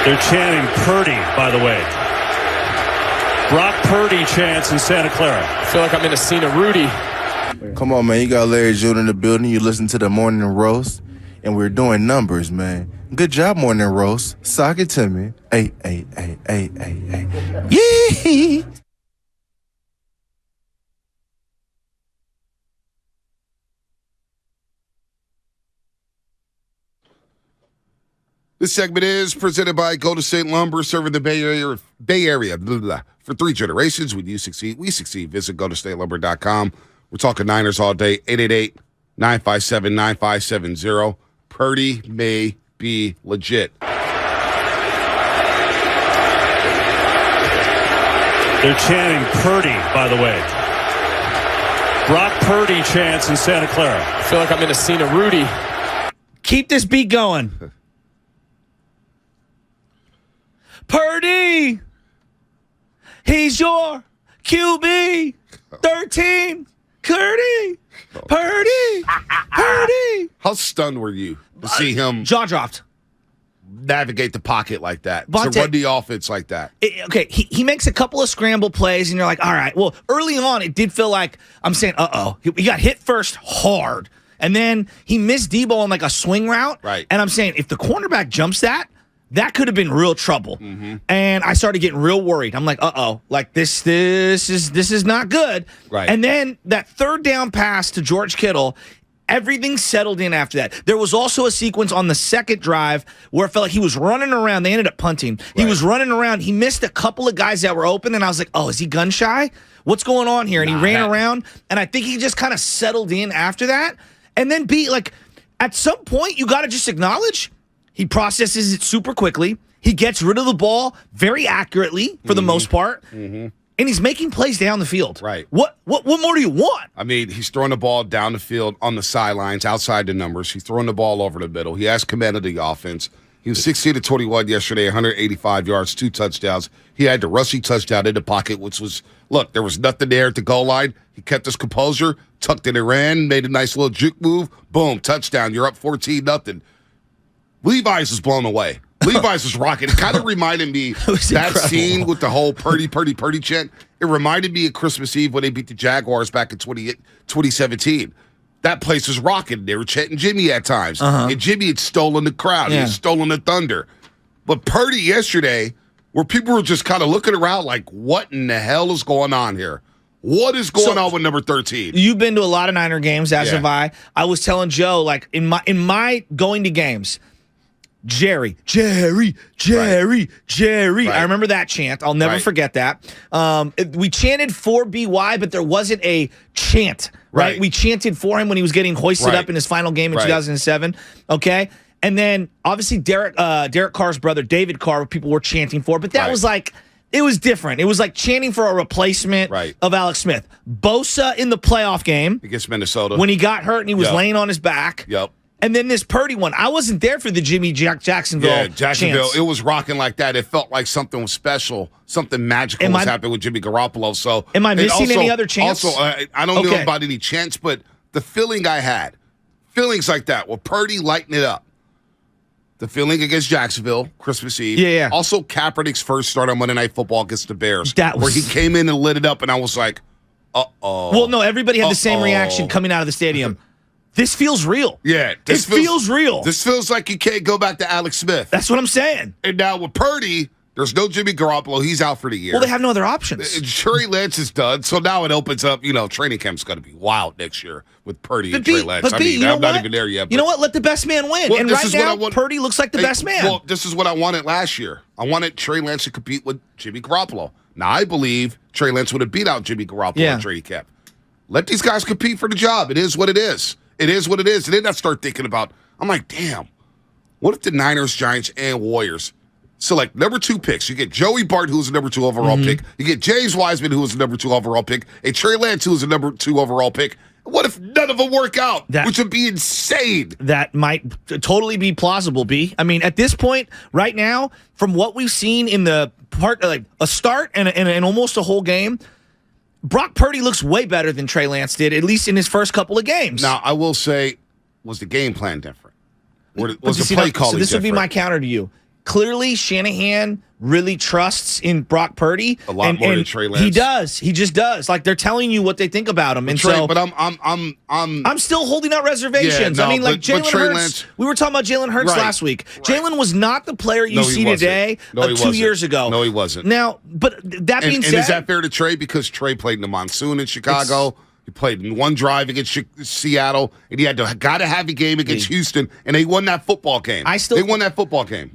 They're chanting Purdy, by the way. Brock Purdy chants in Santa Clara. I feel like I'm in a scene of Rudy. Come on, man. You got Larry June in the building. You listen to the Morning Roast, and we're doing numbers, man. Good job, Morning Roast. Sock it to me. Hey. Yee! This segment is presented by Golden State Lumber, serving the Bay Area blah, blah, blah. For 3 generations. When you succeed, we succeed. Visit GoldenStateLumber.com. We're talking Niners all day. 888-957-9570. Purdy may be legit. They're chanting Purdy, by the way. Brock Purdy chants in Santa Clara. I feel like I'm in a scene of Rudy. Keep this beat going. Purdy, he's your QB 13. Purdy. How stunned were you to see him Jaw dropped. navigate the pocket like that, Vontae, to run the offense like that? Okay, he makes a couple of scramble plays, and you're like, all right. Well, early on, it did feel like I'm saying, he got hit first hard, and then he missed Debo on like a swing route. Right. And I'm saying, if the cornerback jumps that could have been real trouble. Mm-hmm. And I started getting real worried. I'm like, like this is not good. Right. And then that third down pass to George Kittle, everything settled in after that. There was also a sequence on the second drive where it felt like he was running around. They ended up punting. Right. He was running around. He missed a couple of guys that were open, and I was like, is he gun shy? What's going on here? And he ran around, and I think he just kind of settled in after that. And then at some point, you got to just acknowledge he processes it super quickly. He gets rid of the ball very accurately for the most part. Mm-hmm. And he's making plays down the field. Right. What more do you want? I mean, he's throwing the ball down the field on the sidelines, outside the numbers. He's throwing the ball over the middle. He has command of the offense. He was 16-21 yesterday, 185 yards, 2 touchdowns. He had the rushing touchdown in the pocket, which was, look, there was nothing there at the goal line. He kept his composure, tucked in and ran, made a nice little juke move. Boom, touchdown. You're up 14-0. Levi's was blown away. Levi's was rocking. It kind of reminded me that scene with the whole Purdy chant. It reminded me of Christmas Eve when they beat the Jaguars back in 2017. That place was rocking. They were chanting Jimmy at times. Uh-huh. And Jimmy had stolen the crowd. Yeah. He had stolen the thunder. But Purdy yesterday, where people were just kind of looking around like, what in the hell is going on here? What is going on with number 13? You've been to a lot of Niner games, as have I. I was telling Joe, like, in my going to games, Jerry. Right. I remember that chant. I'll never forget that. We chanted for BY, but there wasn't a chant, right? We chanted for him when he was getting hoisted up in his final game in 2007, okay? And then, obviously, Derek Carr's brother, David Carr, people were chanting for, but that was like, it was different. It was like chanting for a replacement of Alex Smith. Bosa in the playoff game. Against Minnesota. When he got hurt and he was laying on his back. Yep. And then this Purdy one. I wasn't there for the Jimmy Jacksonville. Yeah, Jacksonville. Chance. It was rocking like that. It felt like something was special, something magical was happening with Jimmy Garoppolo. So, am I missing any other chants? Also, I don't know about any chants, but the feeling I had, feelings like that, with Purdy lighting it up. The feeling against Jacksonville, Christmas Eve. Yeah. Also, Kaepernick's first start on Monday Night Football against the Bears, where he came in and lit it up, and I was like, uh-oh. Well, no, everybody had the same reaction coming out of the stadium. This feels real. Yeah. It feels real. This feels like you can't go back to Alex Smith. That's what I'm saying. And now with Purdy, there's no Jimmy Garoppolo. He's out for the year. Well, they have no other options. Trey Lance is done, so now it opens up, training camp's going to be wild next year with Purdy and Trey Lance. I'm not even there yet. You know what? Let the best man win. Well, and right now, Purdy looks like the best man. Well, this is what I wanted last year. I wanted Trey Lance to compete with Jimmy Garoppolo. Now, I believe Trey Lance would have beat out Jimmy Garoppolo in training camp. Let these guys compete for the job. It is what it is. It is what it is. And then I start thinking about, I'm like, damn, what if the Niners, Giants, and Warriors select number 2 picks? You get Joey Bart, who's the number 2 overall pick. You get James Wiseman, who was the number 2 overall pick. And Trey Lance, who was the number 2 overall pick. What if none of them work out? Which would be insane. That might totally be plausible, B. I mean, at this point, right now, from what we've seen in the part, like a start and almost a whole game, Brock Purdy looks way better than Trey Lance did, at least in his first couple of games. Now, I will say, was the game plan different? Was the play calling this would be different? my counter to you. clearly Shanahan really trusts in Brock Purdy. A lot more than Trey Lance. He does. He just does. Like, they're telling you what they think about him. And Trey, but I'm still holding out reservations. Yeah, no, I mean, like Jalen Hurts. Lance, we were talking about Jalen Hurts last week. Right. Jalen was not the player you see today 2 years ago. No, he wasn't. Now, but that being said. And is that fair to Trey? Because Trey played in the monsoon in Chicago. He played in one drive against Seattle, and he got to have a game against Houston, and they won that football game. They won that football game.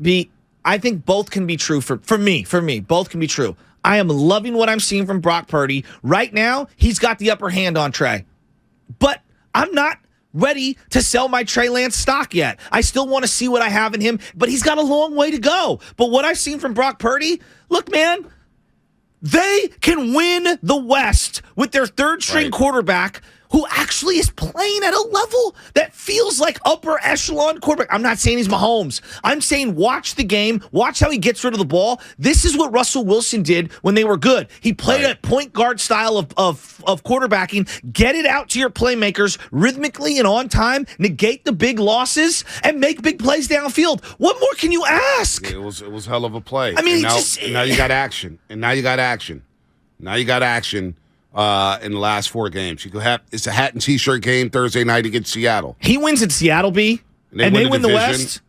I think both can be true for me. Both can be true. I am loving what I'm seeing from Brock Purdy. Right now, he's got the upper hand on Trey. But I'm not ready to sell my Trey Lance stock yet. I still want to see what I have in him, but he's got a long way to go. But what I've seen from Brock Purdy, look, man, they can win the West with their third-string quarterback who actually is playing at a level that feels like upper echelon quarterback. I'm not saying he's Mahomes. I'm saying watch the game. Watch how he gets rid of the ball. This is what Russell Wilson did when they were good. He played a point guard style of quarterbacking. Get it out to your playmakers rhythmically and on time. Negate the big losses and make big plays downfield. What more can you ask? Yeah, it was hell of a play. I mean, now you got action. And now you got action. In the last 4 games. It's a hat and T-shirt game Thursday night against Seattle. He wins at Seattle, B, and they win the West.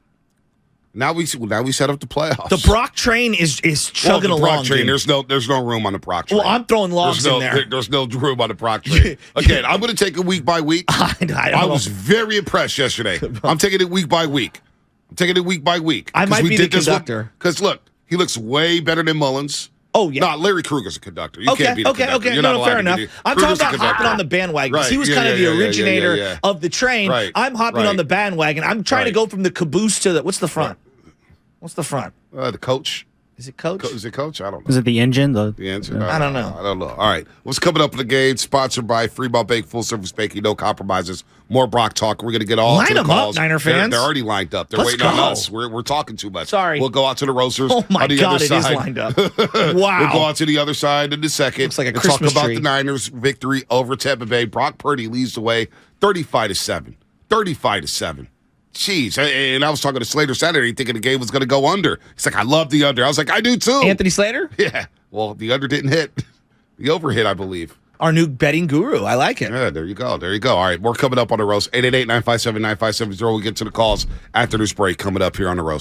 Now we set up the playoffs. The Brock train is chugging along. Brock train, there's no room on the Brock train. Well, I'm throwing logs in there. There's no room on the Brock train. Again, I'm going to take it week by week. I was very impressed yesterday. I'm taking it week by week. I might be the conductor. Because look, he looks way better than Mullins. Oh, yeah. No, Larry Kruger's a conductor. You can't be the conductor. Okay. You're No, fair enough. I'm talking about hopping on the bandwagon. Right. He was kind of the originator of the train. Right. I'm hopping on the bandwagon. I'm trying to go from the caboose to the – what's the front? What's the front? The coach. Is it coach? Is it coach? I don't know. Is it the engine? The engine? I don't know. I don't know. All right. What's coming up in the game? Sponsored by Fremont Bank, full service banking, no compromises. More Brock talk. We're going to get all line to the them calls. up, Niner fans. They're already lined up. They're waiting on us. We're talking too much. Sorry. We'll go out to the Roasters. Oh my on the God, other it side. is lined up. Wow. We'll go out to the other side in a second. Looks like a and Christmas talk about tree. the Niners' victory over Tampa Bay. Brock Purdy leads the way, 35-7. 35-7. Jeez, and I was talking to Slater Saturday thinking the game was going to go under. He's like, I love the under. I was like, I do too. Anthony Slater? Yeah. Well, the under didn't hit. The over hit, I believe. Our new betting guru. I like it. Yeah, there you go. All right, more coming up on the roast. 888-957-9570. We'll get to the calls after this break coming up here on the roast.